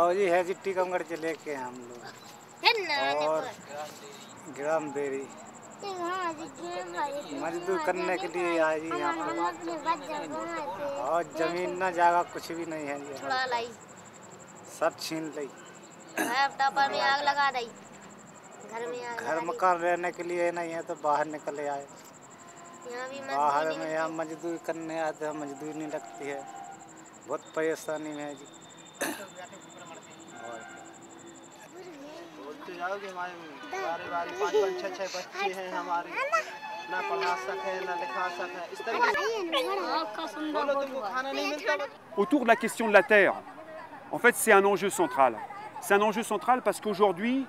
फौजी है जी टीकमगढ़ से लेके हम लोग और ग्राम बेरी मजदूर करने के लिए आए जी यहाँ पे और जमीन न जागा कुछ भी नहीं है जी सब छीन ली में आग लगा दी घर मकान रहने के लिए नहीं है तो बाहर निकले आए बाहर में यहाँ मजदूरी करने आते हैं मजदूरी नहीं लगती है बहुत परेशानी में है जी बोलते जाओ कि हमारे बारी 5-6 बच्चे हैं हमारे ना पढ़ा सके ना लिखा सके इस तरीके से बोलो तुमको खाना नहीं मिलता। Autour de la question de la terre, en fait c'est un enjeu central. C'est un enjeu central parce qu'aujourd'hui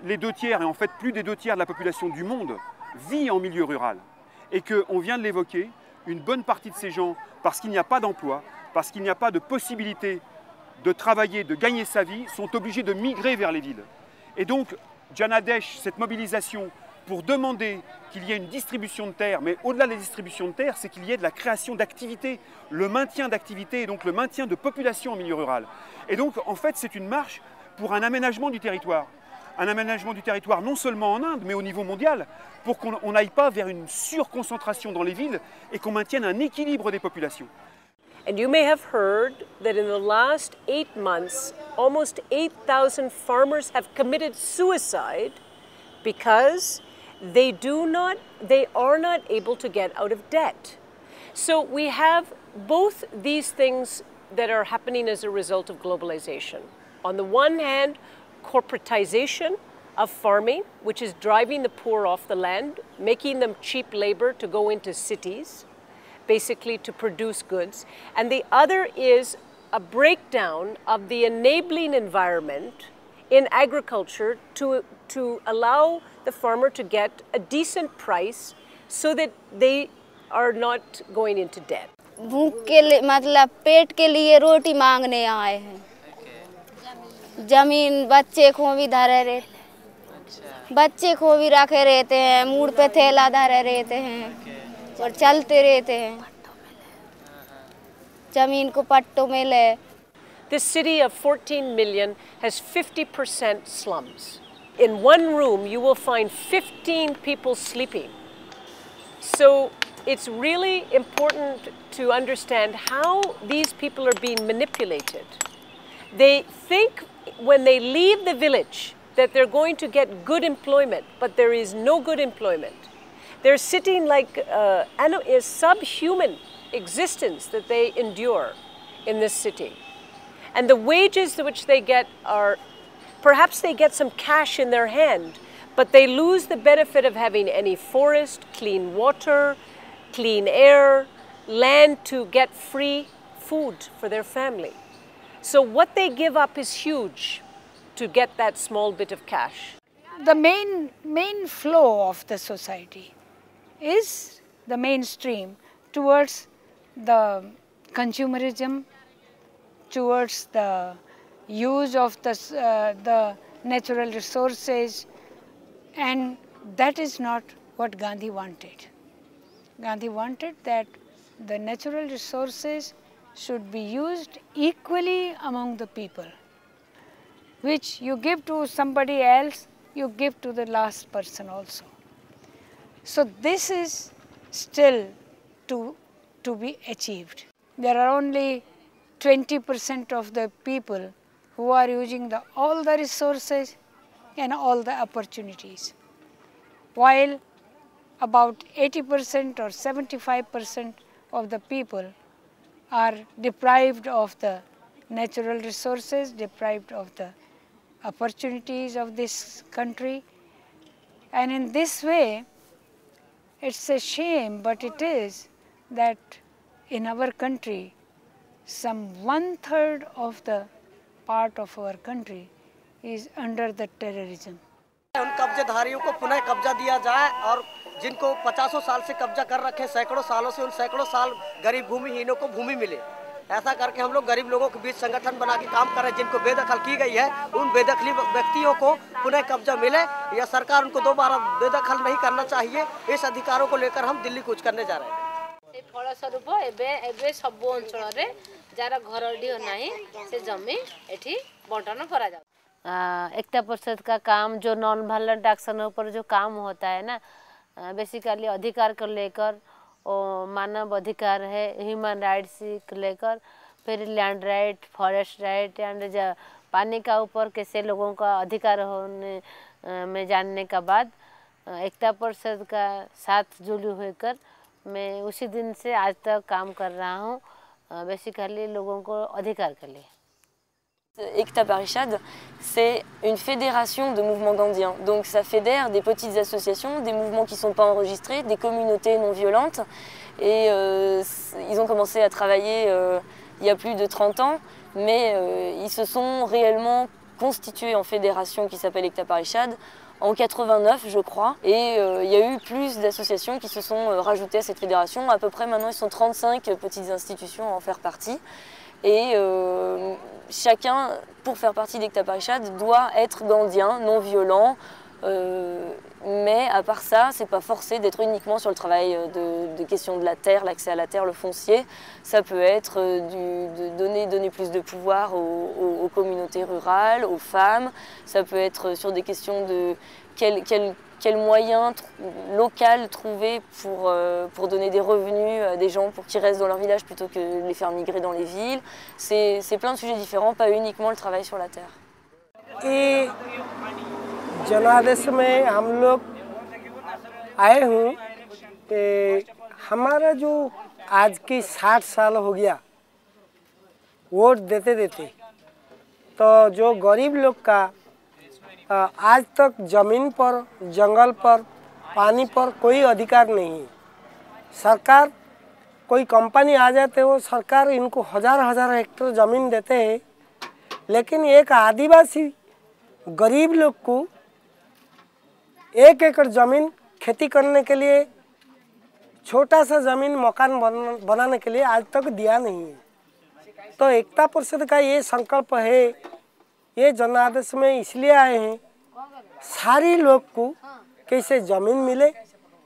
les 2/3 et en fait plus des 2/3 de la population du monde vit en milieu rural et qu'on vient de l'évoquer, une bonne partie de ces gens, parce qu'il n'y a pas d'emploi, parce qu'il n'y a pas de possibilité de travailler, de gagner sa vie, sont obligés de migrer vers les villes. Et donc, Janadesh, cette mobilisation pour demander qu'il y ait une distribution de terres, mais au-delà de la distribution de terres, c'est qu'il y ait de la création d'activités, le maintien d'activités et donc le maintien de population en milieu rural. Et donc, en fait, c'est une marche pour un aménagement du territoire. Un aménagement du territoire non seulement en Inde, mais au niveau mondial, pour qu'on n'aille pas vers une surconcentration dans les villes et qu'on maintienne un équilibre des populations. And you may have heard that in the last 8 months, almost 8,000 farmers have committed suicide because they are not able to get out of debt. So we have both these things that are happening as a result of globalization. On the one hand, corporatization of farming, which is driving the poor off the land, making them cheap labor to go into cities, basically to produce goods. And the other is a breakdown of the enabling environment in agriculture to allow the farmer to get a decent price so that they are not going into debt. भूख के लिए मतलब पेट के लिए रोटी मांगने आए हैं। जमीन बच्चे को भी धरे रहते, बच्चे को भी रखे रहते हैं, मुड़ पे थैला धरे रहते हैं और चलते रहते हैं। जमीन को पट्टों में ले। This city of 14 million has 50% slums. In one room, you will find 15 people sleeping. So it's really important to understand how these people are being manipulated. They think when they leave the village that they're going to get good employment, but there is no good employment. They're sitting like a subhuman existence that they endure in this city. And the wages which they get are, perhaps they get some cash in their hand, but they lose the benefit of having any forest, clean water, clean air, land to get free food for their family. So what they give up is huge to get that small bit of cash. The main flow of the society is the mainstream towards the consumerism, towards the use of the natural resources, and that is not what Gandhi wanted. Gandhi wanted that the natural resources should be used equally among the people. Which you give to somebody else, you give to the last person also. So this is still to be achieved. There are only 20% of the people who are using all the resources and all the opportunities, while about 80% or 75% of the people are deprived of the natural resources, deprived of the opportunities of this country. And in this way, it's a shame, but it is that in our country, some 1/3 of the part of our country is under the terrorism. उन कब्जेधारियों को पुनः कब्जा दिया जाए और जिनको 50 साल से कब्जा कर रखे सैकड़ों सालों से, उन सैकड़ों साल गरीब भूमिहीनों को भूमि मिले। ऐसा करके हम लोग गरीब लोगों के बीच संगठन बना के काम कर रहे हैं। जिनको बेदखल की गई है, उन बेदखली व्यक्तियों को पुनः कब्जा मिले या सरकार उनको दोबारा बेदखल नहीं करना चाहिए। इस अधिकारों को लेकर हम दिल्ली कूच करने जा रहे हैं। फलस्वरूप एबे सब अंचल जार घरडी नाही से जमी एठी बंटन करा जाऊ। एकता परिषद का काम जो नॉन वायलेंट एक्शन पर जो काम होता है ना, बेसिकली अधिकार को लेकर और मानव अधिकार है, ह्यूमन राइट्स को लेकर, फिर land right, forest right and पानी का ऊपर कैसे लोगों का अधिकार होने में जानने का बाद एकता परिषद का साथ जुड़ी होकर मैं उसी दिन से आज तक काम कर रहा हूँ, बेसिकली लोगों को अधिकार के लिए। Ekta Parishad, c'est une fédération de mouvements gandhiens. Donc ça fédère des petites associations, des mouvements qui ne sont pas enregistrés, des communautés non violentes. Et ils ont commencé à travailler il y a plus de 30 ans, mais ils se sont réellement constitués en fédération qui s'appelle Ekta Parishad en 89, je crois. Et il y a eu plus d'associations qui se sont rajoutées à cette fédération. À peu près maintenant, ils sont 35 petites institutions à en faire partie. Et chacun, pour faire partie d'Ekta Parishad, doit être gandhien, non violent. Mais à part ça, c'est pas forcé d'être uniquement sur le travail de questions de la terre, l'accès à la terre, le foncier. Ça peut être de donner plus de pouvoir aux communautés rurales, aux femmes. Ça peut être sur des questions de quel moyen local trouver pour donner des revenus à des gens pour qu'ils restent dans leur village plutôt que de les faire migrer dans les villes. C'est plein de sujets différents, pas uniquement le travail sur la terre. Et जनादेश में हम लोग आए हूँ कि हमारा जो आज की 60 साल हो गया वोट देते देते, तो जो गरीब लोग का आज तक ज़मीन पर, जंगल पर, पानी पर कोई अधिकार नहीं है। सरकार कोई कंपनी आ जाते हो, सरकार इनको हज़ार हेक्टेयर ज़मीन देते हैं, लेकिन एक आदिवासी गरीब लोग को 1 एकड़ ज़मीन खेती करने के लिए, छोटा सा ज़मीन मकान बनाने के लिए आज तक दिया नहीं है। तो एकता परिषद का ये संकल्प है, ये जनादेश में इसलिए आए हैं सारी लोग को कैसे ज़मीन मिले,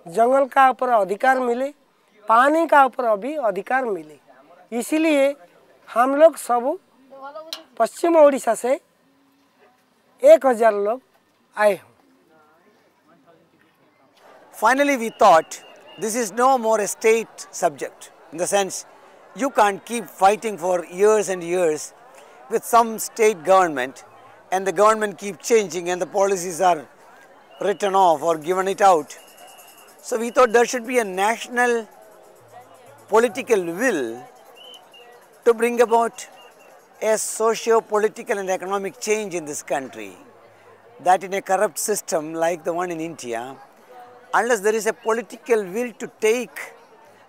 जंगल का ऊपर अधिकार मिले, पानी का ऊपर भी अधिकार मिले। इसीलिए हम लोग सब पश्चिम ओडिशा से 1000 लोग आए हैं। Finally, we thought this is no more a state subject, in the sense you can't keep fighting for years and years with some state government and the government keep changing and the policies are written off or given it out. So we thought there should be a national political will to bring about a socio-political and economic change in this country, that in a corrupt system like the one in India, unless there is a political will to take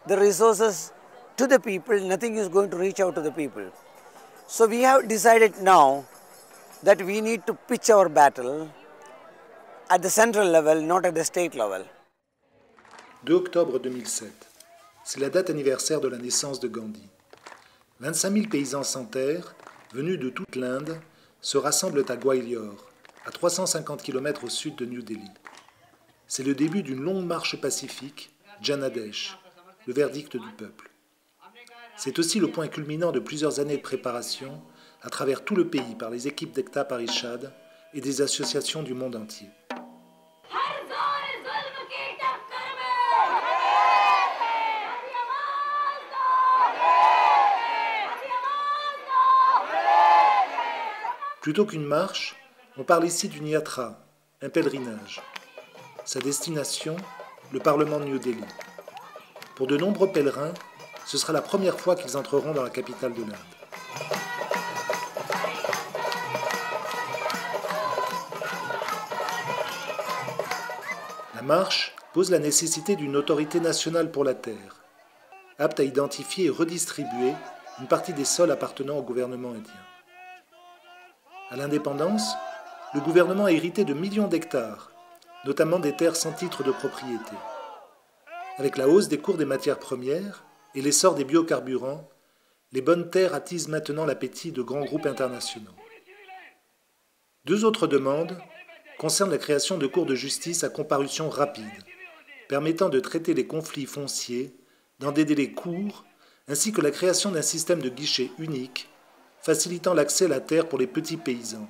the resources to the people, nothing is going to reach out to the people. So we have decided now that we need to pitch our battle at the central level, not at the state level. 2 octobre 2007, c'est la date anniversaire de la naissance de Gandhi. 25 000 paysans sans terre, venus de toute l'Inde, se rassemblent à Gwalior, à 350 km au sud de New Delhi. C'est le début d'une longue marche pacifique, Janadesh, le verdict du peuple. C'est aussi le point culminant de plusieurs années de préparation à travers tout le pays par les équipes d'Ekta Parishad et des associations du monde entier. Plutôt qu'une marche, on parle ici d'une yatra, un pèlerinage. Sa destination, le parlement de New Delhi. Pour de nombreux pèlerins, ce sera la première fois qu'ils entreront dans la capitale de l'Inde. La marche pose la nécessité d'une autorité nationale pour la terre, apte à identifier et redistribuer une partie des sols appartenant au gouvernement indien. À l'indépendance, le gouvernement a hérité de millions d'hectares, notamment des terres sans titre de propriété. Avec la hausse des cours des matières premières et l'essor des biocarburants, les bonnes terres attisent maintenant l'appétit de grands groupes internationaux. 2 autres demandes concernent la création de cours de justice à comparution rapide, permettant de traiter les conflits fonciers dans des délais courts, ainsi que la création d'un système de guichet unique, facilitant l'accès à la terre pour les petits paysans,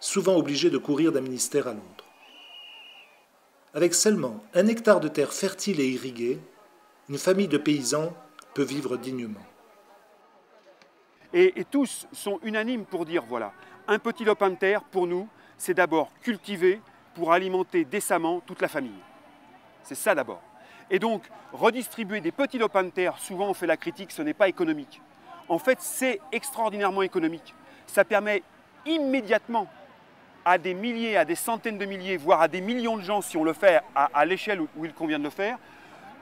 souvent obligés de courir d'un ministère à l'autre. Avec seulement 1 hectare de terre fertile et irriguée, une famille de paysans peut vivre dignement. Et tous sont unanimes pour dire, voilà, un petit lopin de terre, pour nous, c'est d'abord cultiver pour alimenter décemment toute la famille. C'est ça d'abord. Et donc, redistribuer des petits lopins de terre, souvent on fait la critique, ce n'est pas économique. En fait, c'est extraordinairement économique. Ça permet immédiatement à des milliers, à des centaines de milliers, voire à des millions de gens, si on le fait à l'échelle où il convient de le faire,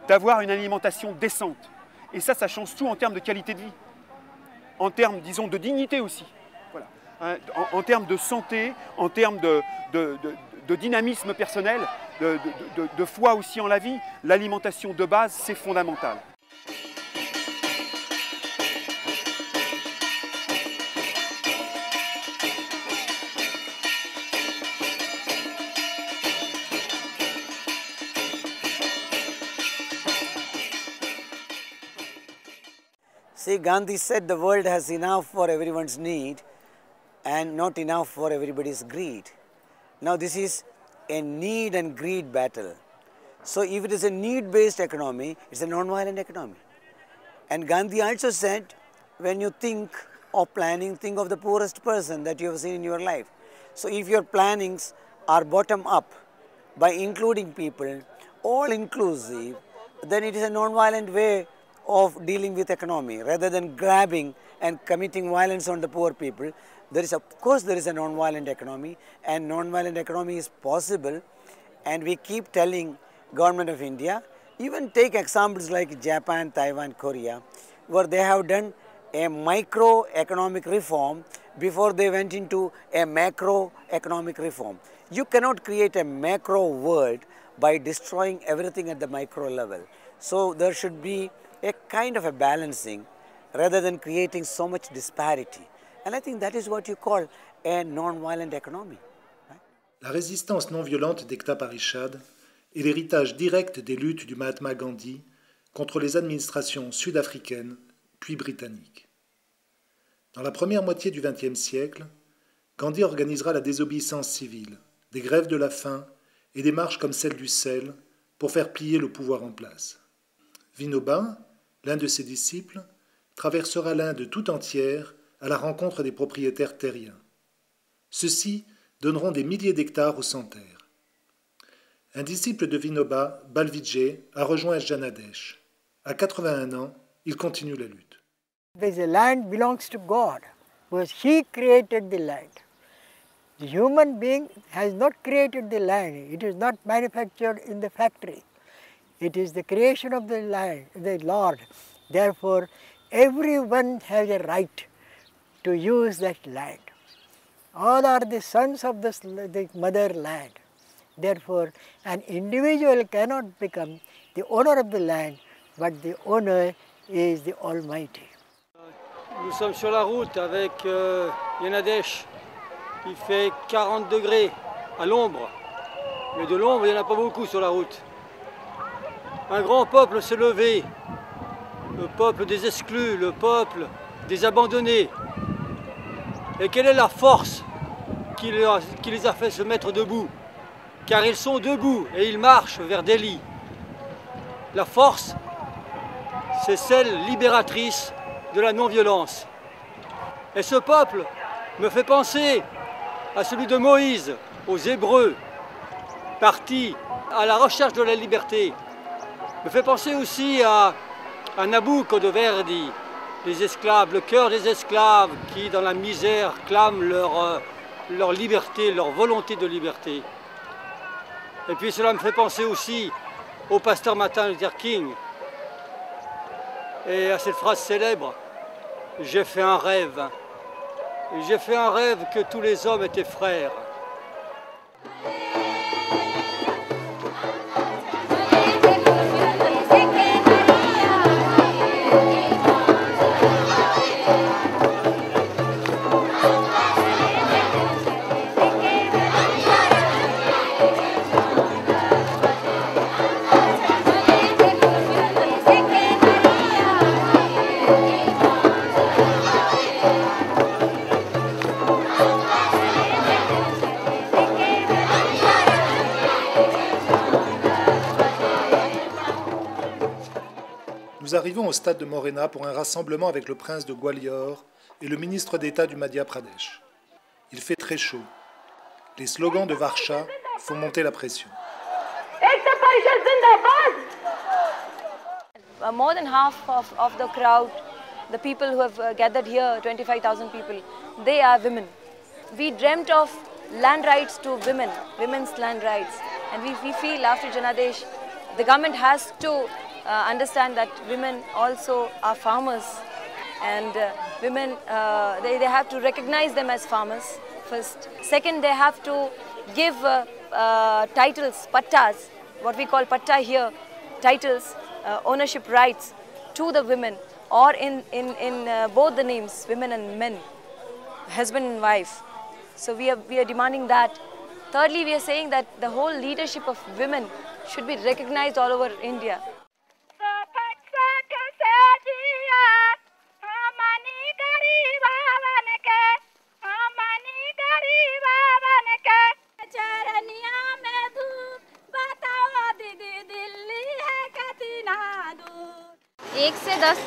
d'avoir une alimentation décente. Et ça change tout en termes de qualité de vie, en termes, disons, de dignité aussi. Voilà. En termes de santé, en termes de dynamisme personnel, de foi aussi en la vie, l'alimentation de base, c'est fondamental. See, Gandhi said the world has enough for everyone's need and not enough for everybody's greed. Now this is a need and greed battle. So if it is a need-based economy, it's a non-violent economy. And Gandhi also said, when you think of planning, think of the poorest person that you have seen in your life. So if your plannings are bottom-up, by including people, all-inclusive, then it is a non-violent way of dealing with economy. Rather than grabbing and committing violence on the poor people, there is, of course, there is a non-violent economy, and non-violent economy is possible. And we keep telling Government of India, even take examples like Japan, Taiwan, Korea, where they have done a microeconomic reform before they went into a macroeconomic reform. You cannot create a macro world by destroying everything at the micro level. So there should be a kind of a balancing rather than creating so much disparity. And I think that is what you call a non-violent economy. La résistance non violente d'Ekta Parishad est l'héritage direct des luttes du Mahatma Gandhi contre les administrations sud-africaines puis britanniques. Dans la première moitié du XXe siècle, Gandhi organisera la désobéissance civile, des grèves de la faim et des marches comme celle du sel pour faire plier le pouvoir en place. Vinoba, l'un de ses disciples, traversera l'Inde tout entière à la rencontre des propriétaires terriens. Ceux-ci donneront des milliers d'hectares aux sans-terre. Un disciple de Vinoba, Balvijay, a rejoint Janadesh. À 81 ans, il continue la lutte. The land belongs to God, because He created the land. The human being has not created the land. It is not manufactured in the factory. It is the creation of the land, the Lord. Therefore, everyone has a right to use that land. All are the sons of the mother land. Therefore, an individual cannot become the owner of the land, but the owner is the Almighty. Nous sommes sur la route avec Janadesh. Il fait 40 degrés à l'ombre, mais de l'ombre, il n'y en a pas beaucoup sur la route. Un grand peuple s'est levé, le peuple des exclus, le peuple des abandonnés. Et quelle est la force qui les a fait se mettre debout? Car ils sont debout et ils marchent vers Delhi. La force, c'est celle libératrice de la non-violence. Et ce peuple me fait penser à celui de Moïse, aux Hébreux, partis à la recherche de la liberté. Me fait penser aussi à Nabucco de Verdi, les esclaves, le cœur des esclaves qui, dans la misère, clament leur liberté, leur volonté de liberté. Et puis cela me fait penser aussi au pasteur Martin Luther King et à cette phrase célèbre, « J'ai fait un rêve. J'ai fait un rêve que tous les hommes étaient frères. » Nous arrivons au stade de Morena pour un rassemblement avec le prince de Gwalior et le ministre d'État du Madhya Pradesh. Il fait très chaud. Les slogans de Varsha font monter la pression. More than half of the crowd, the people who have gathered here, 25,000 people, they are women. We dreamt of land rights to women, women's land rights. And we feel after Janadesh, the government has to understand that women also are farmers. And women, they have to recognize them as farmers first. Second, they have to give titles, pattas, what we call patta here, titles, ownership rights to the women, or in both the names, women and men, husband and wife. So we are demanding that. Thirdly, we are saying that the whole leadership of women should be recognized all over India. एक से 10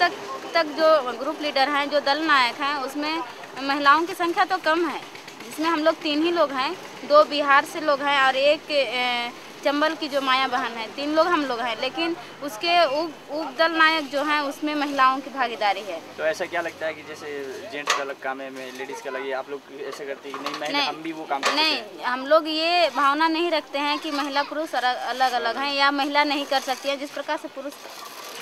तक जो group leader हैं, जो दल नायक हैं, उसमें महिलाओं की संख्या तो कम है, जिसमें हम लोग 3 ही लोग हैं, 2 बिहार से लोग हैं और एक चंबल की जो माया बहन है, 3 लोग हम लोग हैं, लेकिन उसके उप दल नायक जो हैं उसमें महिलाओं की भागीदारी है। तो ऐसा क्या लगता है कि जैसे जेंट्स का अलग काम है, लेडीज़ का अलग, आप लोग ऐसे करते हैं कि नहीं हम भी वो काम करते हैं? नहीं, हम लोग ये भावना नहीं रखते हैं कि महिला पुरुष अलग अलग हैं या महिला नहीं कर सकती है। जिस प्रकार से पुरुष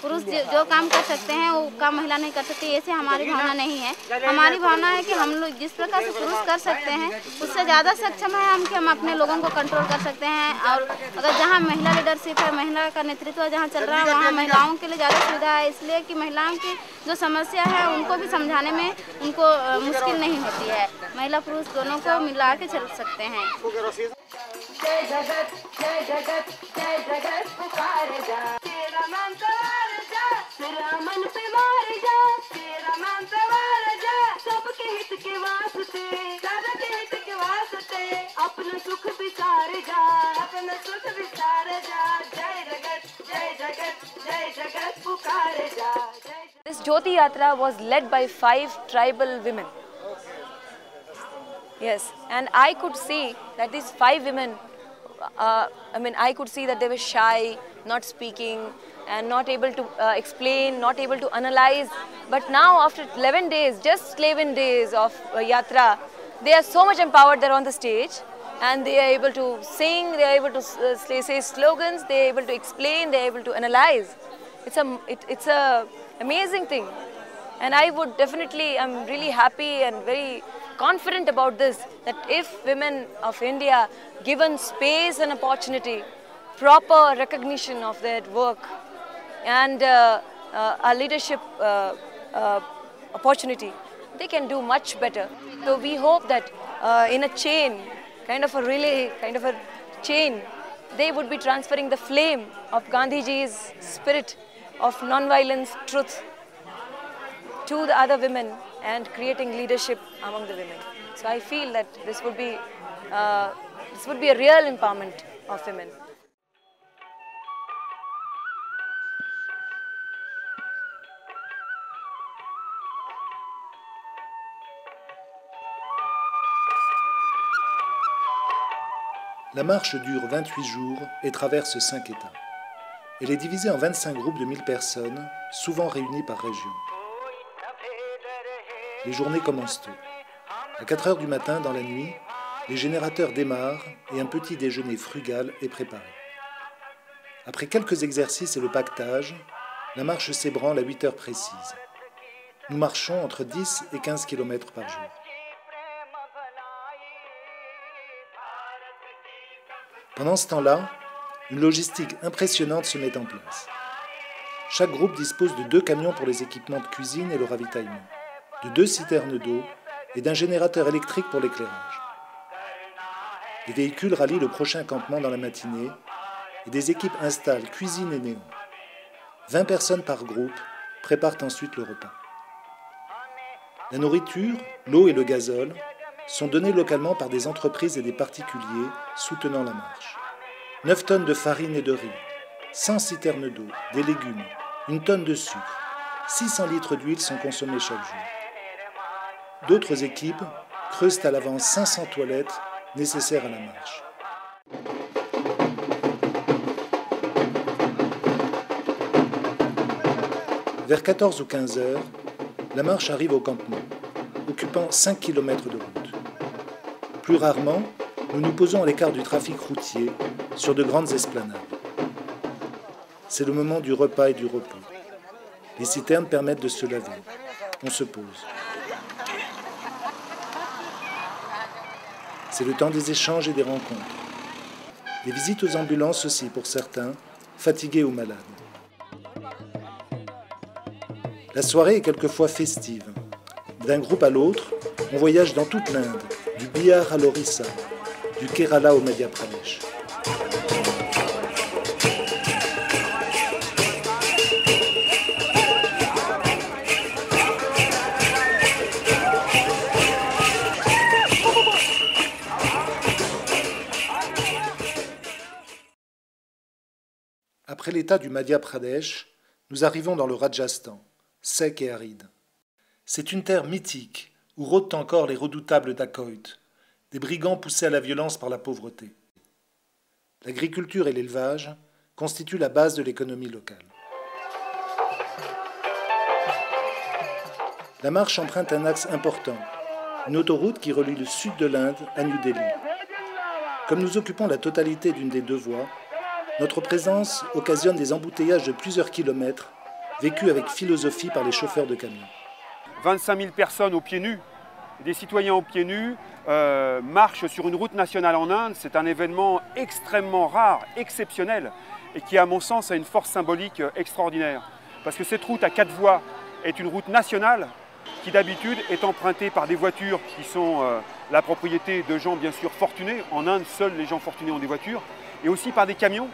जो काम कर सकते हैं वो काम महिला नहीं कर सकती, ऐसे हमारी भावना नहीं है। हमारी भावना है कि हम लोग जिस प्रकार से पुरुष कर सकते हैं उससे ज़्यादा सक्षम है हम कि हम अपने लोगों को कंट्रोल कर सकते हैं। और अगर जहाँ महिला लीडरशिप है, महिला का नेतृत्व जहाँ चल रहा है, वहाँ महिलाओं के लिए ज़्यादा सुविधा है, इसलिए कि महिलाओं की जो समस्या है उनको भी समझाने में उनको मुश्किल नहीं होती है। महिला पुरुष दोनों को मिला के चल सकते हैं। जय जगत जय जगत जय जगत पुकारे जा, तेरा मंत्र जा, तेरा मन पे मार जा, तेरा मंत्र मार जा, सबके हित के वास्ते, सबके हित के वास्ते, अपना सुख विसार जा, अपना सुख विसार जा, जय जगत जय जगत जय जगत पुकारे जा। This Jyoti Yatra was led by 5 tribal women. Yes, and I could see that these 5 women, I could see that they were shy, not speaking, and not able to explain, not able to analyze. But now, after 11 days, just 11 days of Yatra, they are so much empowered. They're on the stage, and they are able to sing, they are able to say slogans, they are able to explain, they are able to analyze. It's a amazing thing, and I would definitely, I'm really happy and very confident about this, that if women of India given space and opportunity, proper recognition of their work and a leadership opportunity, they can do much better. So we hope that in a chain, kind of a relay, kind of a chain, they would be transferring the flame of Gandhiji's spirit of non-violence, truth, to the other women and creating leadership among the women. So I feel that this would be a real empowerment of women. La marche dure 28 jours et traverse 5 États. Elle est divisée en 25 groupes de 1000 personnes, souvent réunis par région. Les journées commencent tôt. À 4 heures du matin, dans la nuit, les générateurs démarrent et un petit déjeuner frugal est préparé. Après quelques exercices et le pactage, la marche s'ébranle à 8 heures précises. Nous marchons entre 10 et 15 km par jour. Pendant ce temps-là, une logistique impressionnante se met en place. Chaque groupe dispose de 2 camions pour les équipements de cuisine et le ravitaillement, de 2 citernes d'eau et d'un générateur électrique pour l'éclairage. Les véhicules rallient le prochain campement dans la matinée et des équipes installent cuisine et néon. 20 personnes par groupe préparent ensuite le repas. La nourriture, l'eau et le gazole sont donnés localement par des entreprises et des particuliers soutenant la marche. 9 tonnes de farine et de riz, 100 citernes d'eau, des légumes, 1 tonne de sucre, 600 litres d'huile sont consommés chaque jour. D'autres équipes creusent à l'avance 500 toilettes nécessaires à la marche. Vers 14 ou 15 heures, la marche arrive au campement, occupant 5 km de route. Plus rarement, nous nous posons à l'écart du trafic routier sur de grandes esplanades. C'est le moment du repas et du repos. Les citernes permettent de se laver. On se pose. C'est le temps des échanges et des rencontres. Des visites aux ambulances aussi pour certains, fatigués ou malades. La soirée est quelquefois festive. D'un groupe à l'autre, on voyage dans toute l'Inde, du Bihar à l'Orissa, du Kerala au Madhya Pradesh. Après l'état du Madhya Pradesh, nous arrivons dans le Rajasthan, sec et aride. C'est une terre mythique où rôdent encore les redoutables dacoits, des brigands poussés à la violence par la pauvreté. L'agriculture et l'élevage constituent la base de l'économie locale. La marche emprunte un axe important, une autoroute qui relie le sud de l'Inde à New Delhi. Comme nous occupons la totalité d'une des deux voies, notre présence occasionne des embouteillages de plusieurs kilomètres, vécus avec philosophie par les chauffeurs de camions. 25 000 personnes aux pieds nus, des citoyens aux pieds nus marchent sur une route nationale en Inde. C'est un événement extrêmement rare, exceptionnel, et qui, à mon sens, a une force symbolique extraordinaire. Parce que cette route à 4 voies est une route nationale qui, d'habitude, est empruntée par des voitures qui sont la propriété de gens, bien sûr, fortunés. En Inde, seuls les gens fortunés ont des voitures. Et aussi par des camions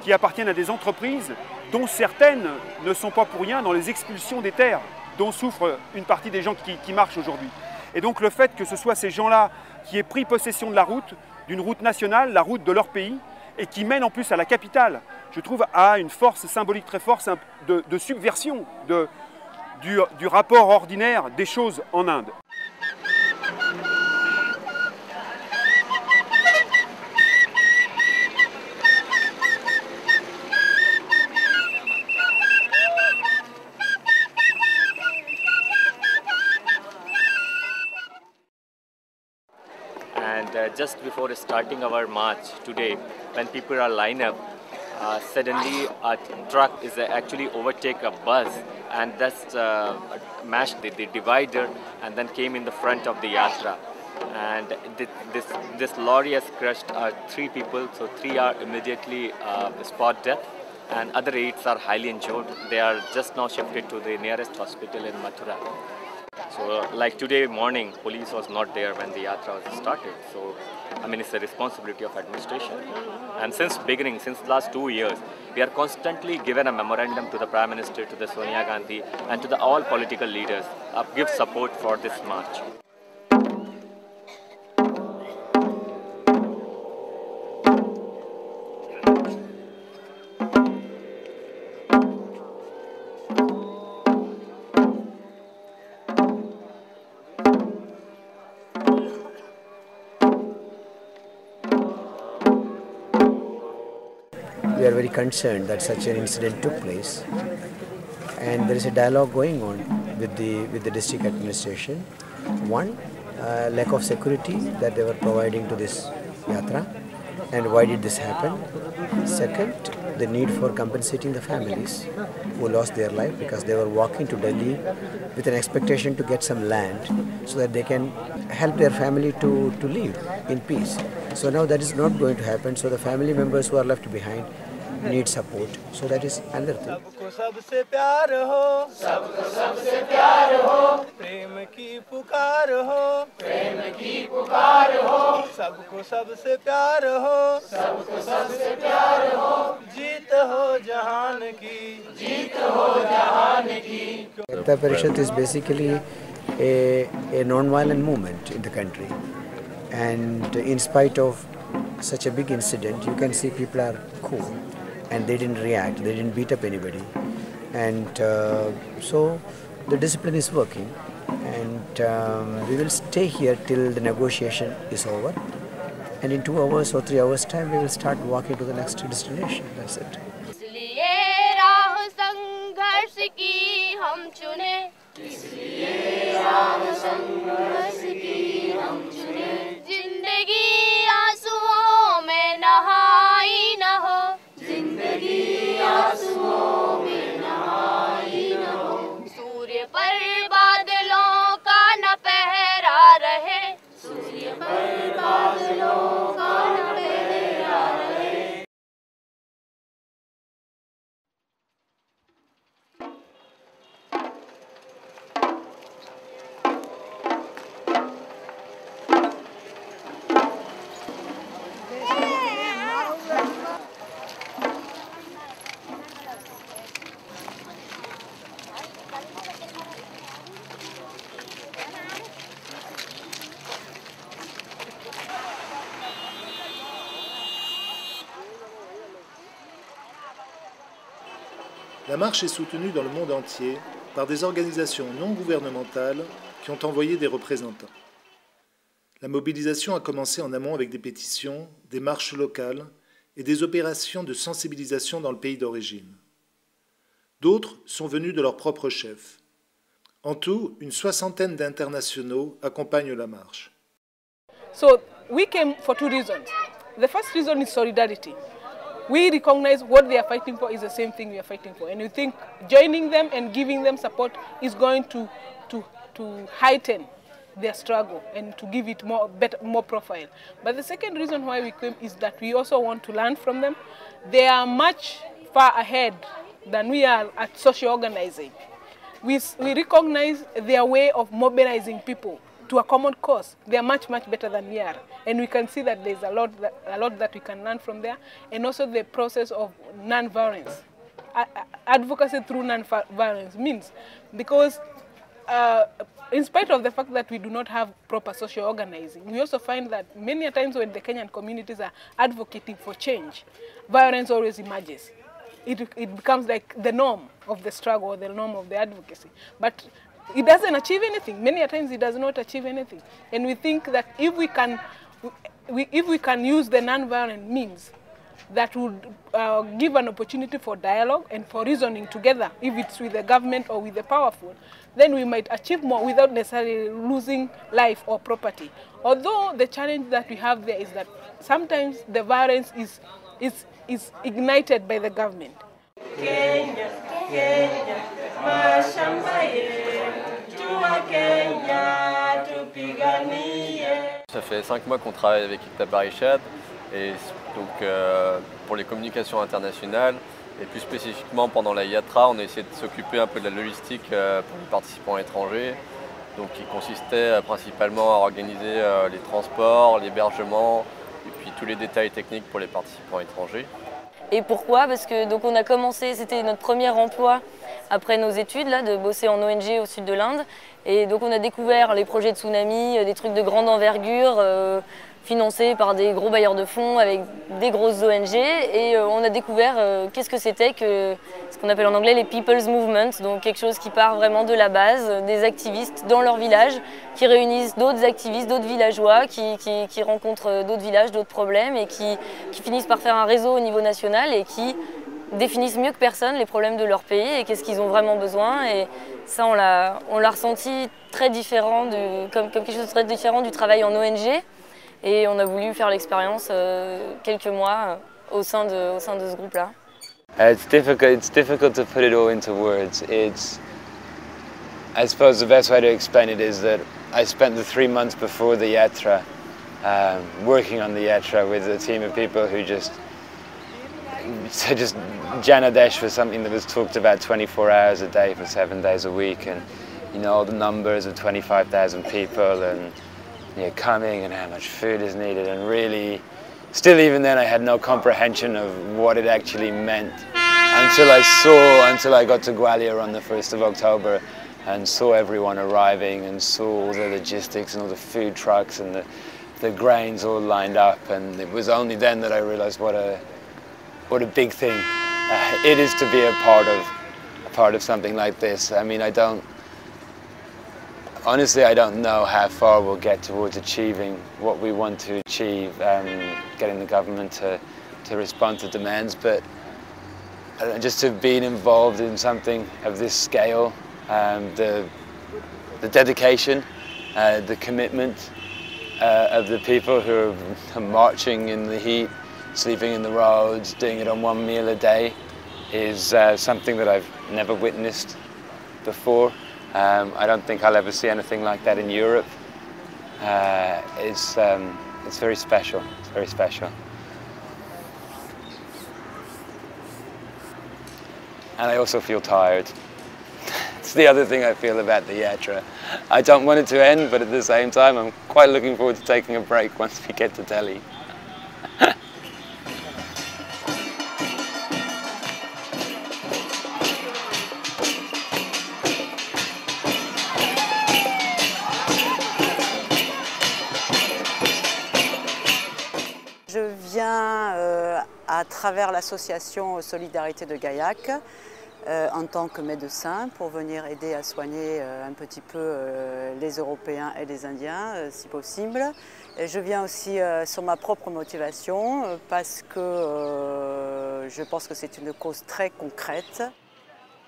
qui appartiennent à des entreprises dont certaines ne sont pas pour rien dans les expulsions des terres, dont souffrent une partie des gens qui marchent aujourd'hui. Et donc le fait que ce soit ces gens-là qui aient pris possession de la route, d'une route nationale, la route de leur pays, et qui mène en plus à la capitale, je trouve a une force symbolique très forte de subversion du rapport ordinaire des choses en Inde. Just before starting our march today, when people are lined up, suddenly a truck is actually overtake a bus and that's mashed the divider and then came in the front of the yatra. And this lorry has crushed 3 people, so 3 are immediately spot death and other 8 are highly injured. They are just now shifted to the nearest hospital in Mathura. So like today morning, police was not there when the yatra was started. So I mean, it's the responsibility of administration. And since beginning, since last 2 years, we are constantly given a memorandum to the Prime Minister, to the Sonia Gandhi, and to the all political leaders, give support for this march. We are very concerned that such an incident took place, and there is a dialogue going on with the district administration. One, lack of security that they were providing to this yatra, and why did this happen? Second, the need for compensating the families who lost their life because they were walking to Delhi with an expectation to get some land so that they can help their family to live in peace. So now that is not going to happen, so the family members who are left behind need support. So that is another thing. सबको सबसे प्यार हो, सबको सबसे प्यार हो, प्रेम की पुकार हो, प्रेम की पुकार हो, सबको सबसे प्यार हो, सबको सबसे प्यार हो, जीत हो जहान की, जीत हो जहान की. Ekta Parishad is basically a non-violent movement in the country, and in spite of such a big incident, you can see people are cool. And they didn't react, they didn't beat up anybody. and so the discipline is working, and we will stay here till the negotiation is over, and in 2 hours or 3 hours time we will start walking to the next destination. That's it. La marche est soutenue dans le monde entier par des organisations non gouvernementales qui ont envoyé des représentants. La mobilisation a commencé en amont avec des pétitions, des marches locales et des opérations de sensibilisation dans le pays d'origine. D'autres sont venus de leurs propres chefs. En tout, une 60aine d'internationaux accompagnent la marche. So we came for 2 reasons. The first reason is solidarity. We recognize what they are fighting for is the same thing we are fighting for, and we think joining them and giving them support is going to heighten their struggle and to give it more profile. But the second reason why we came is that we also want to learn from them. They are much far ahead than we are at social organizing. We recognize their way of mobilizing people to a common cause. They are much better than we are, and we can see that there's a lot that we can learn from there, and also the process of non-violence. Advocacy through non-violence means, because in spite of the fact that we do not have proper social organizing, we also find that many times when the Kenyan communities are advocating for change, violence always emerges. It becomes like the norm of the struggle or the norm of the advocacy. But it doesn't achieve anything. Many times it does not achieve anything. And we think that if we can use the non-violent means, that would give an opportunity for dialogue and for reasoning together, if it's with the government or with the powerful, then we might achieve more without necessarily losing life or property. Although the challenge that we have there is that sometimes the violence is ignited by the government. Kenya, Kenya, mashamba yetu wa Kenya tupiganie. Ça fait 5 mois qu'on travaille avec Ipta Barishad, et donc pour les communications internationales, et plus spécifiquement pendant la Yatra, on a essayé de s'occuper un peu de la logistique pour les participants étrangers, donc qui consistait principalement à organiser les transports, l'hébergement, et puis tous les détails techniques pour les participants étrangers. Et pourquoi? Parce que donc on a commencé, c'était notre premier emploi après nos études, là, de bosser en ONG au sud de l'Inde. Et donc on a découvert les projets de tsunami, des trucs de grande envergure, financés par des gros bailleurs de fonds avec des grosses ONG. Et on a découvert qu'est-ce que c'était que ce qu'on appelle en anglais les People's Movement, donc quelque chose qui part vraiment de la base, des activistes dans leur village, qui réunissent d'autres activistes, d'autres villageois, qui rencontrent d'autres villages, d'autres problèmes, et qui finissent par faire un réseau au niveau national et qui définissent mieux que personne les problèmes de leur pays et qu'est-ce qu'ils ont vraiment besoin. Et ça, on l'a ressenti très différent, comme quelque chose de très différent du travail en ONG. Et on a voulu faire l'expérience quelques mois au sein de ce groupe-là. It's difficult to put it all into words. I suppose the best way to explain it is that I spent the 3 months before the Yatra working on the Yatra with a team of people who just Janadesh was something that was talked about 24 hours a day for 7 days a week, and you know, all the numbers of 25,000 people and coming and how much food is needed, and really still even then I had no comprehension of what it actually meant until I got to Gwalior on the 1st of October and saw everyone arriving and saw all the logistics and all the food trucks and the grains all lined up, and it was only then that I realized what a big thing it is to be a part of something like this. I mean, honestly, I don't know how far we'll get towards achieving what we want to achieve, getting the government to respond to demands, but just to have been involved in something of this scale, the dedication, the commitment of the people who are marching in the heat, sleeping in the roads, doing it on one meal a day is something that I've never witnessed before. I don't think I'll ever see anything like that in Europe. It's very special, it's very special. And I also feel tired. It's the other thing I feel about the Yatra. I don't want it to end, but at the same time, I'm quite looking forward to taking a break once we get to Delhi. Je viens à travers l'association Solidarité de Gaillac en tant que médecin pour venir aider à soigner un petit peu les Européens et les Indiens si possible. Et je viens aussi sur ma propre motivation parce que je pense que c'est une cause très concrète.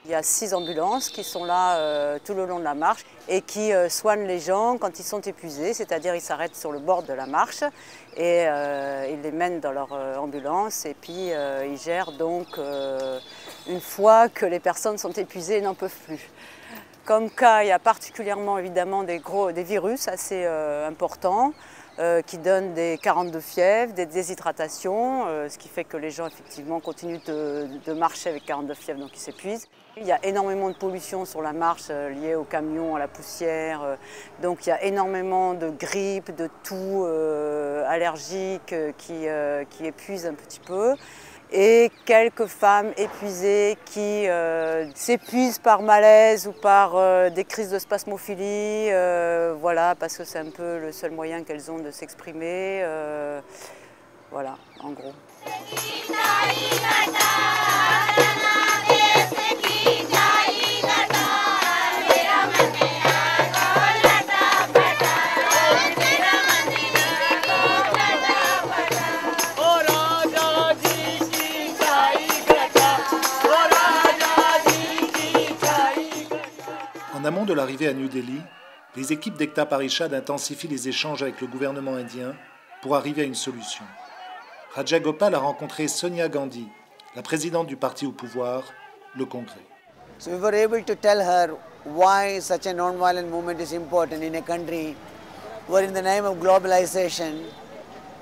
Il y a 6 ambulances qui sont là tout le long de la marche et qui soignent les gens quand ils sont épuisés, c'est-à-dire ils s'arrêtent sur le bord de la marche et ils les mènent dans leur ambulance et puis ils gèrent donc une fois que les personnes sont épuisées et n'en peuvent plus. Comme cas, il y a particulièrement évidemment des virus assez importants qui donnent des 42 fièvres, des déshydratations, ce qui fait que les gens effectivement continuent de marcher avec 42 fièvres, donc ils s'épuisent. Il y a énormément de pollution sur la marche liée aux camions, à la poussière, donc il y a énormément de grippe, de toux allergiques qui épuisent un petit peu. Et quelques femmes épuisées qui s'épuisent par malaise ou par des crises de spasmophilie, voilà, parce que c'est un peu le seul moyen qu'elles ont de s'exprimer, voilà, en gros. En amont de l'arrivée à New Delhi, les équipes d'Ekta Parishad intensifient les échanges avec le gouvernement indien pour arriver à une solution. Raja Gopal a rencontré Sonia Gandhi, la présidente du parti au pouvoir, le Congrès. So we were able to tell her why such a non-violent movement is important in a country where in the name of globalization,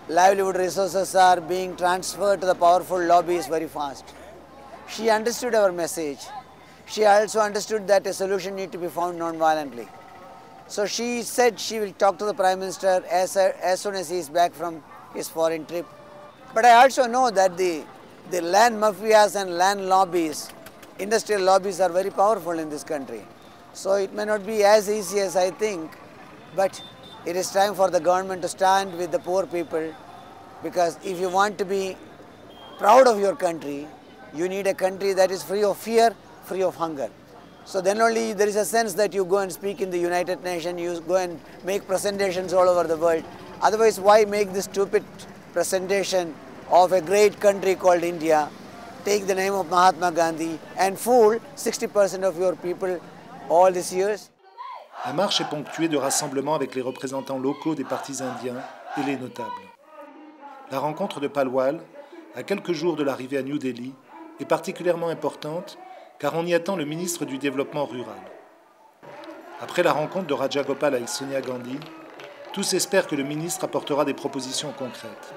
livelihood resources are being transferred to the powerful lobbies very fast. She understood our message. She also understood that a solution needs to be found non-violently. So she said she will talk to the Prime Minister as soon as he is back from his foreign trip. But I also know that the land mafias and land lobbies, industrial lobbies are very powerful in this country. So it may not be as easy as I think, but it is time for the government to stand with the poor people, because if you want to be proud of your country, you need a country that is free of fear, free of hunger. So then only there is a sense that you go and speak in the United Nations, you go and make presentations all over the world. Otherwise, why make this stupid presentation of a great country called India, take the name of Mahatma Gandhi and fool 60% of your people all these years? La marche est ponctuée de rassemblements avec les représentants locaux des partis indiens et les notables. La rencontre de Palwal, à quelques jours de l'arrivée à New Delhi, est particulièrement importante car on y attend le ministre du Développement rural. Après la rencontre de Raja Gopal avec Sonia Gandhi, tous espèrent que le ministre apportera des propositions concrètes.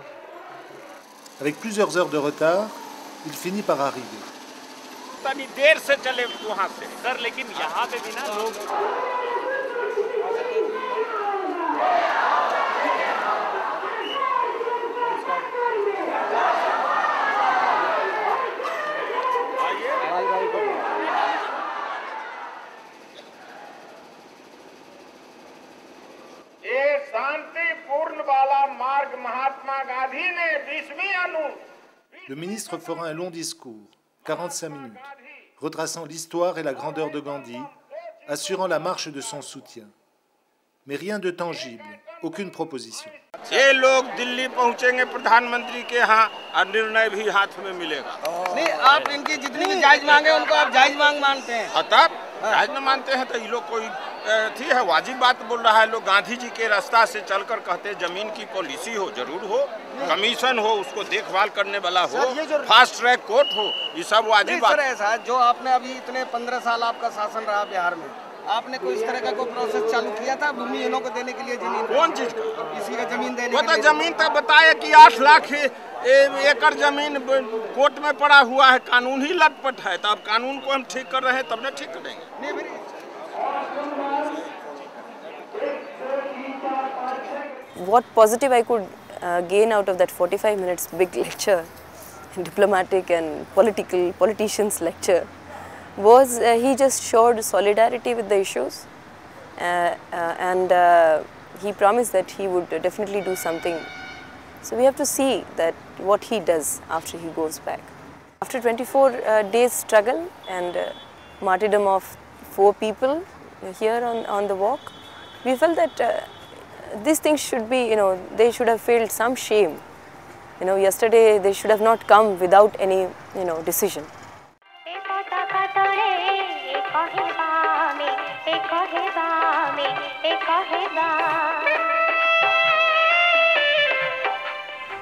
Avec plusieurs heures de retard, il finit par arriver. Le ministre fera un long discours, 45 minutes. retraçant l'histoire et la grandeur de Gandhi, assurant la marche de son soutien. Mais rien de tangible, aucune proposition. ये लोग दिल्ली पहुंचेंगे प्रधानमंत्री के यहाँ और निर्णय भी हाथ में मिलेगा। नहीं, आप इनकी जितनी भी जायज मांगे उनको आप जायज मांग मानते हैं। तब जायज न मानते हैं तो ये लोग कोई थी है वाजिब बात बोल रहा है। लोग गांधी जी के रास्ता से चलकर कहते जमीन की पॉलिसी हो, जरूर हो, कमीशन हो, उसको देखभाल करने वाला हो, फास्ट ट्रैक कोर्ट हो, ये सब वाजिब बात। ऐसा जो आपने अभी इतने 15 साल आपका शासन रहा बिहार में, आपने कोई इस तरह का कोई प्रोसेस चालू किया था भूमिहीनों को देने के लिए जमीन? कौन चीज? इसी का जमीन देने वो के तो लिए जमीन तक बताया कि 8 लाख एकड़ जमीन कोर्ट में पड़ा हुआ है, कानून ही लटपट है। तो अब कानून को हम ठीक कर रहे हैं, तब ना ठीक करेंगे। What positive I could gain out of that 45 minutes big lecture, diplomatic and politicians lecture, was he just showed solidarity with the issues and he promised that he would definitely do something. So we have to see that what he does after he goes back. After 24 days struggle and martyrdom of 4 people here on the walk, we felt that these things should be, they should have felt some shame. Yesterday they should have not come without any, decision.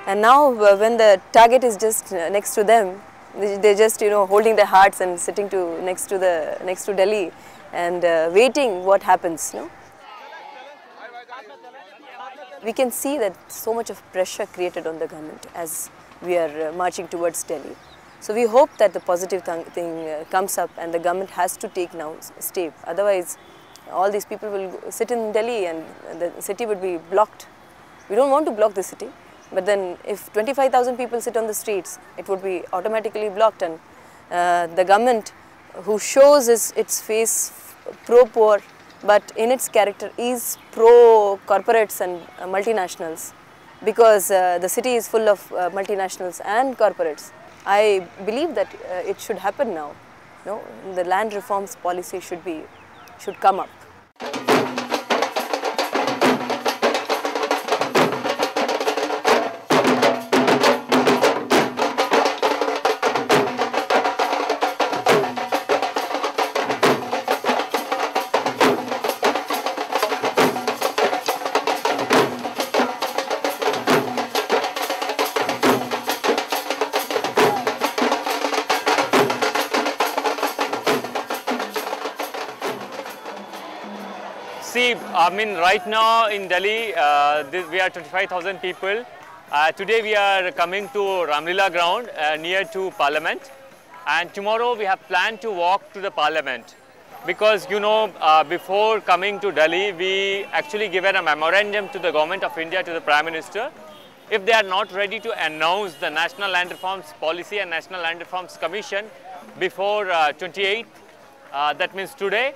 And now when the target is just next to them, they're just holding their hearts and sitting next to Delhi and waiting what happens. We can see that so much of pressure created on the government as we are marching towards Delhi. So we hope that the positive thing comes up and the government has to take now a step. Otherwise, all these people will sit in Delhi and the city would be blocked. We don't want to block the city, but then if 25,000 people sit on the streets, it would be automatically blocked, and the government, who shows its face pro-poor, but in its character is pro-corporates and multinationals, because the city is full of multinationals and corporates. I believe that it should happen now. The land reforms policy should come up. See, right now in Delhi, we are 25,000 people. Today we are coming to Ramlila ground near to Parliament, and tomorrow we have planned to walk to the Parliament. Because before coming to Delhi, we actually given a memorandum to the Government of India, to the Prime Minister. If they are not ready to announce the National Land Reforms Policy and National Land Reforms Commission before 28th, that means today,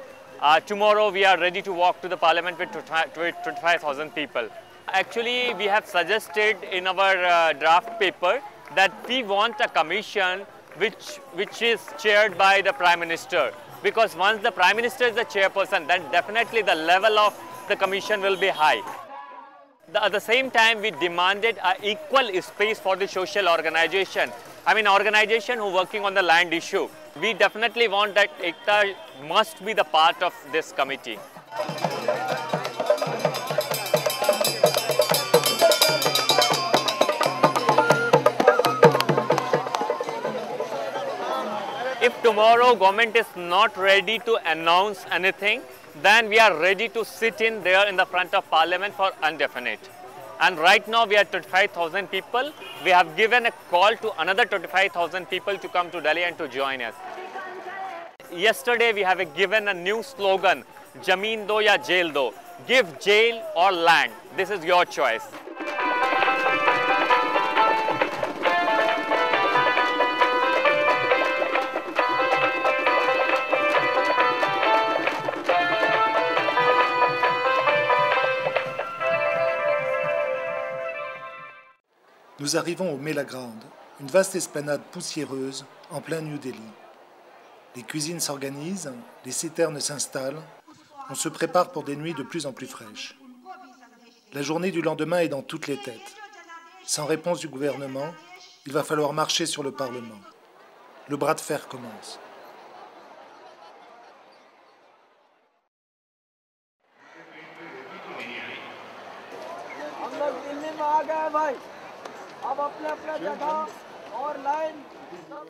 tomorrow we are ready to walk to the Parliament with 25,000 people. Actually, we have suggested in our draft paper that we want a commission which is chaired by the Prime Minister. Because once the Prime Minister is the chairperson, then definitely the level of the commission will be high. At the same time, we demanded an equal space for the social organization. Organization who are working on the land issue. We definitely want that Ekta must be the part of this committee. If tomorrow government is not ready to announce anything, then we are ready to sit in there in the front of Parliament for indefinite. And right now we are 25,000 people. We have given a call to another 25,000 people to come to Delhi and to join us. Yesterday we have given a new slogan, Jameen do ya jail do. Give jail or land. This is your choice. Nous arrivons au Mela Ground, une vaste esplanade poussiéreuse en plein New Delhi. Les cuisines s'organisent, les citernes s'installent, on se prépare pour des nuits de plus en plus fraîches. La journée du lendemain est dans toutes les têtes. Sans réponse du gouvernement, il va falloir marcher sur le Parlement. Le bras de fer commence.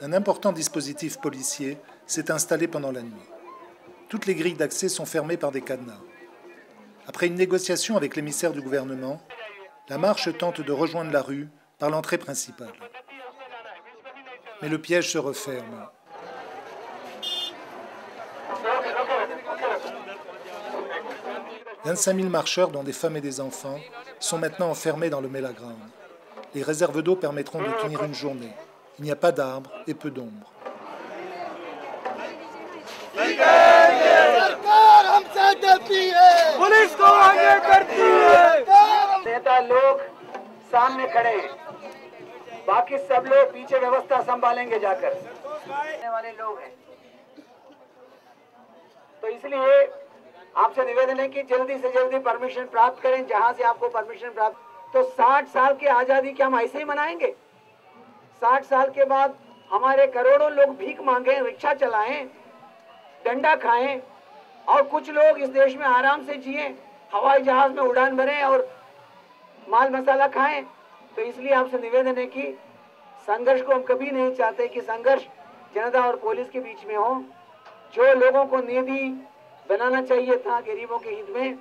Un important dispositif policier s'est installé pendant la nuit. Toutes les grilles d'accès sont fermées par des cadenas. Après une négociation avec l'émissaire du gouvernement, la marche tente de rejoindre la rue par l'entrée principale. Mais le piège se referme. « 25 000 marcheurs, dont des femmes et des enfants, sont maintenant enfermés dans le Melaground. Les réserves d'eau permettront de tenir une journée. Il n'y a pas d'arbres et peu d'ombre. नेता लोग सामने खड़े हैं, बाकी सब लोग पीछे व्यवस्था संभालेंगे जाकर वाले लोग हैं। तो इसलिए आपसे निवेदन है कि जल्दी से जल्दी परमिशन प्राप्त करें। जहां से आपको परमिशन प्राप्त, तो 60 साल की आजादी क्या हम ऐसे ही मनाएंगे? 60 साल के बाद हमारे करोड़ों लोग भीख मांगे, रिक्शा चलाएं, डंडा खाएं, और कुछ लोग इस देश में आराम से जिए, हवाई जहाज में उड़ान भरें और माल मसाला खाएं। तो इसलिए आपसे निवेदन है कि संघर्ष को हम कभी नहीं चाहते कि संघर्ष जनता और पुलिस के बीच में हो। जो लोगों को नियति बनाना चाहिए था गरीबों के हित में,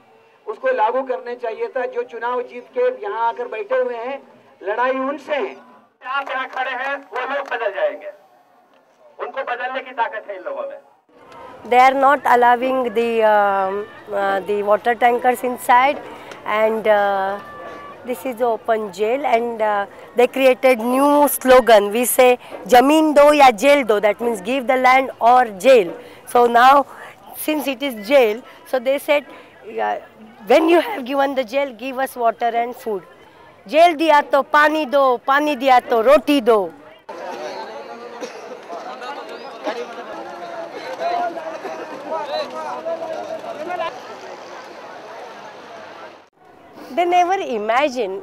उसको लागू करने चाहिए था। जो चुनाव जीत के यहाँ आकर बैठे हुए हैं, लड़ाई उनसे है। आप यहाँ खड़े हैं, वो लोग बदल जाएंगे, उनको बदलने की ताकत है इन लोगों में। They are not allowing the water tankers inside, and this is the open jail, and they created new slogan. We say "Jameen do ya jail do," that means give the land or jail. So now, since it is jail, so they said, when you have given the jail, give us water and food. Jail diya to pani do, pani diya to roti do. They never imagined,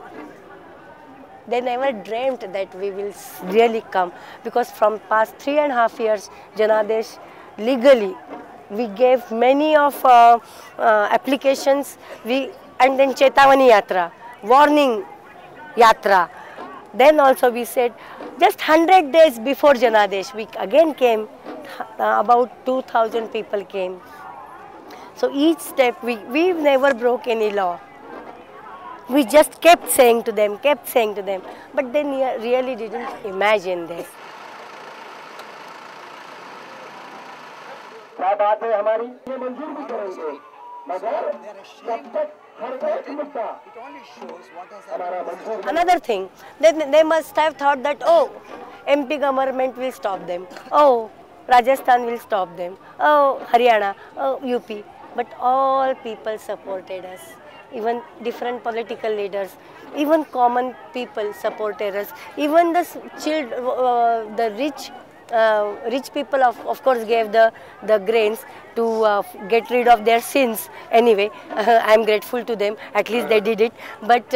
they never dreamt that we will really come, because from past 3.5 years, Janadesh, legally, we gave many of applications, and then Chetavani Yatra, warning Yatra. Then also we said, just 100 days before Janadesh, we again came, about 2,000 people came. So each step, we never broke any law. We just kept saying to them, but they really didn't imagine this. Another thing, they must have thought that, oh, MP government will stop them, oh, Rajasthan will stop them, oh, Haryana, oh, UP. But all people supported us. Even different political leaders, even common people supported us. Even the rich people of course gave the grains to get rid of their sins. Anyway, I am grateful to them, at least they did it. But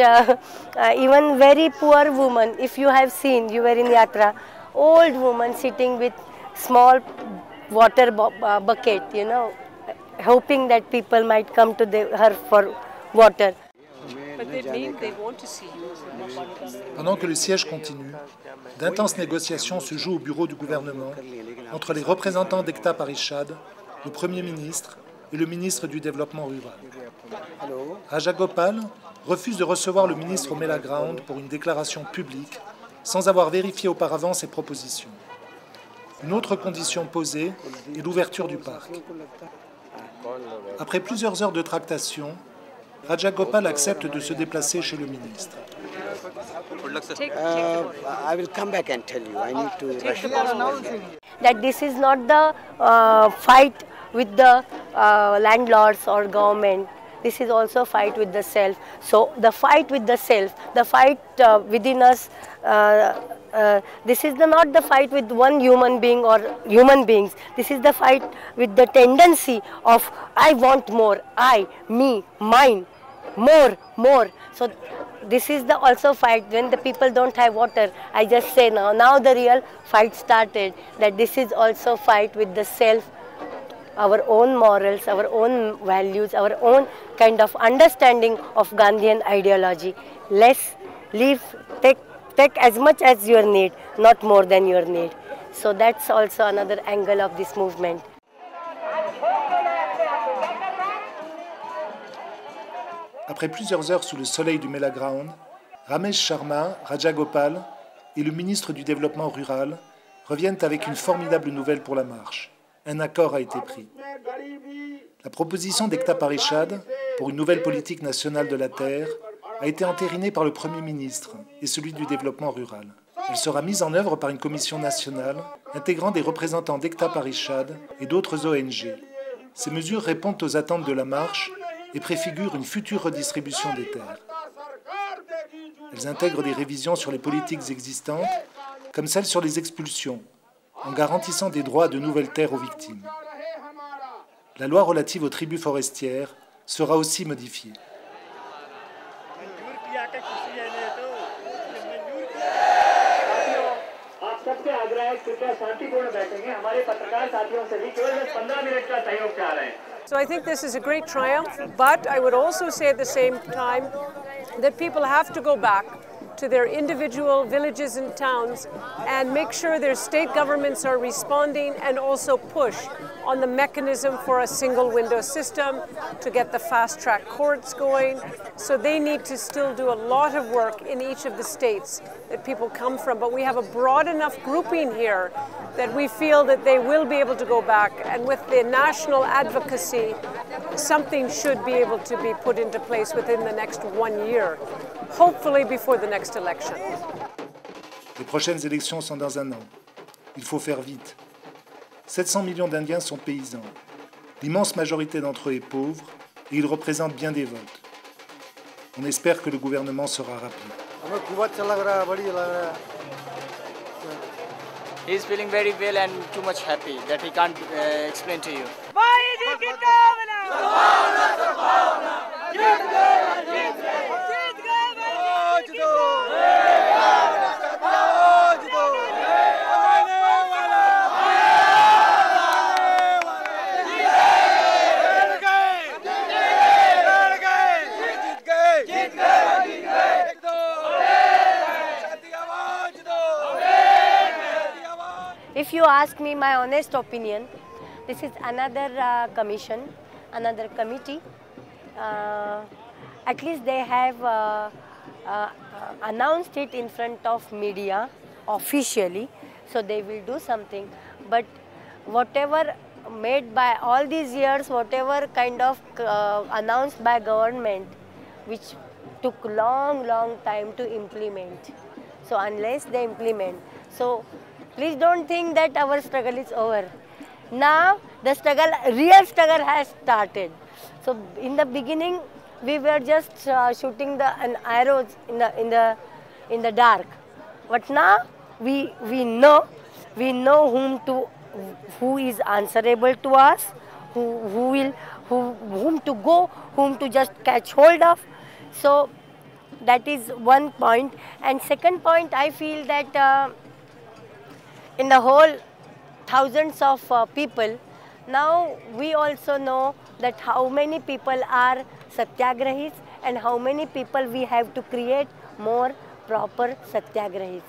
even very poor women, if you have seen, you were in Yatra, old woman sitting with small water bucket, you know, hoping that people might come to her for water. Pendant que le siège continue, d'intenses négociations se jouent au bureau du gouvernement entre les représentants d'Ekta Parishad, le Premier ministre et le ministre du Développement rural. Raja Gopal refuse de recevoir le ministre au Melaground pour une déclaration publique sans avoir vérifié auparavant ses propositions. Une autre condition posée est l'ouverture du parc. Après plusieurs heures de tractation, Raja Gopal accepte de se déplacer chez le ministre. I will come back and tell you. I need to rush. That this is not the fight with the landlords or government. this is also fight with the self. So the fight with the self, the fight within us, this is not the fight with one human being or human beings. This is the fight with the tendency of I want more, I, me, mine, more. So this is the also fight when the people don't have water. I just say now the real fight started, that this is also fight with the self, our own morals, our own values, our own kind of understanding of Gandhian ideology. Less, leave, take as much as your need, not more than your need. So that's also another angle of this movement. Après plusieurs heures sous le soleil du Mela Ground, Ramesh Sharma, Raja Gopal et le ministre du Développement rural reviennent avec une formidable nouvelle pour la marche. Un accord a été pris. La proposition d'Ekta Parishad pour une nouvelle politique nationale de la terre a été entérinée par le Premier ministre et celui du Développement rural. Elle sera mise en œuvre par une commission nationale intégrant des représentants d'Ekta Parishad et d'autres ONG. Ces mesures répondent aux attentes de la marche et préfigurent une future redistribution des terres. Elles intègrent des révisions sur les politiques existantes, comme celle sur les expulsions, en garantissant des droits à de nouvelles terres aux victimes. La loi relative aux tribus forestières sera aussi modifiée. So I think this is a great triumph, but I would also say at the same time that people have to go back to their individual villages and towns and make sure their state governments are responding and also push on the mechanism for a single window system to get the fast-track courts going. So they need to still do a lot of work in each of the states that people come from. But we have a broad enough grouping here that we feel that they will be able to go back. And with the national advocacy, something should be able to be put into place within the next 1 year, hopefully before the next election. Les prochaines élections sont dans un an. Il faut faire vite. 700 millions d'Indiens sont paysans. L'immense majorité d'entre eux est pauvre et ils représentent bien des votes. On espère que le gouvernement sera rapide. He is feeling very well and too much happy that he can't explain to you. If you ask me my honest opinion, this is another commission, another committee. At least they have announced it in front of media officially, so they will do something. But whatever made by all these years, whatever kind of announced by government, which took long time to implement. So unless they implement, so please don't think that our struggle is over. Now the struggle, real struggle has started. So in the beginning we were just shooting the arrows in the dark. But now we know who is answerable to us, whom to go, whom to just catch hold of. So that is one point. And second point, I feel that in the whole thousands of people, now we also know that how many people are satyagrahis and how many people we have to create more proper satyagrahis.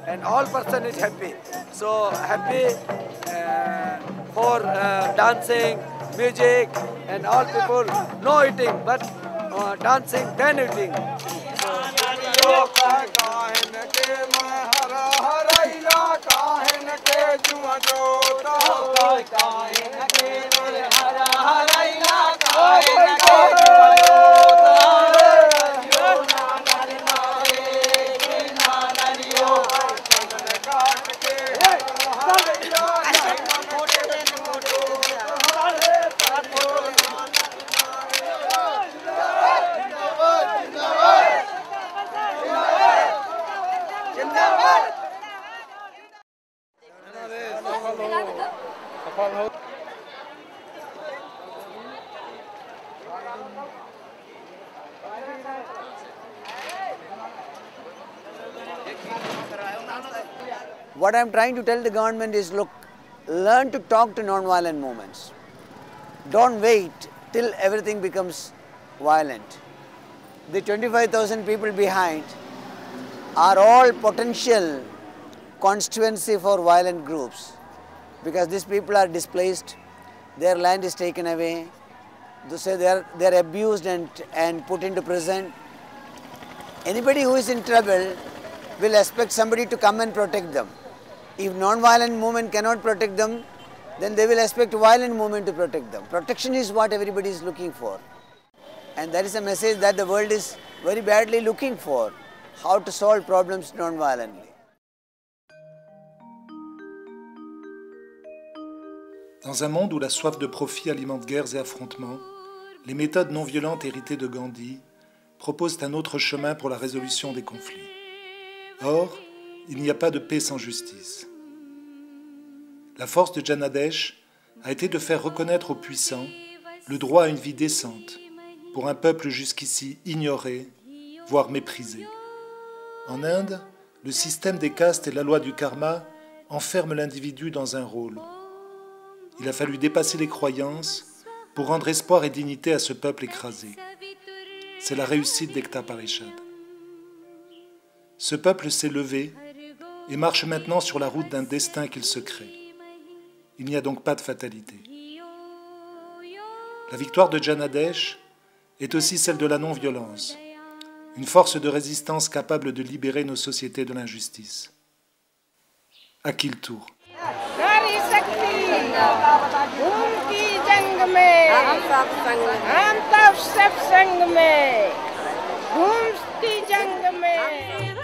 And all person is happy. So happy for dancing, music, and all people no eating, but dancing then eating. So, What I'm trying to tell the government is, look, learn to talk to non-violent movements. Don't wait till everything becomes violent. The 25,000 people behind are all potential constituency for violent groups, because these people are displaced, their land is taken away, they are abused and put into prison. Anybody who is in trouble will expect somebody to come and protect them. If non-violent movement cannot protect them, then they will expect violent movement to protect them. Protection is what everybody is looking for. And that is a message that the world is very badly looking for, how to solve problems non-violently. Dans un monde où la soif de profit alimente guerres et affrontements, les méthodes non violentes héritées de Gandhi proposent un autre chemin pour la résolution des conflits. Or, il n'y a pas de paix sans justice. La force de Janadesh a été de faire reconnaître aux puissants le droit à une vie décente pour un peuple jusqu'ici ignoré, voire méprisé. En Inde, le système des castes et la loi du karma enferment l'individu dans un rôle. Il a fallu dépasser les croyances pour rendre espoir et dignité à ce peuple écrasé. C'est la réussite d'Ekta Parishad. Ce peuple s'est levé et marche maintenant sur la route d'un destin qu'il se crée. Il n'y a donc pas de fatalité. La victoire de Janadesh est aussi celle de la non-violence, une force de résistance capable de libérer nos sociétés de l'injustice. À qui le tour? नारी शक्ति खून की जंग में हम सब संग में खून की जंग में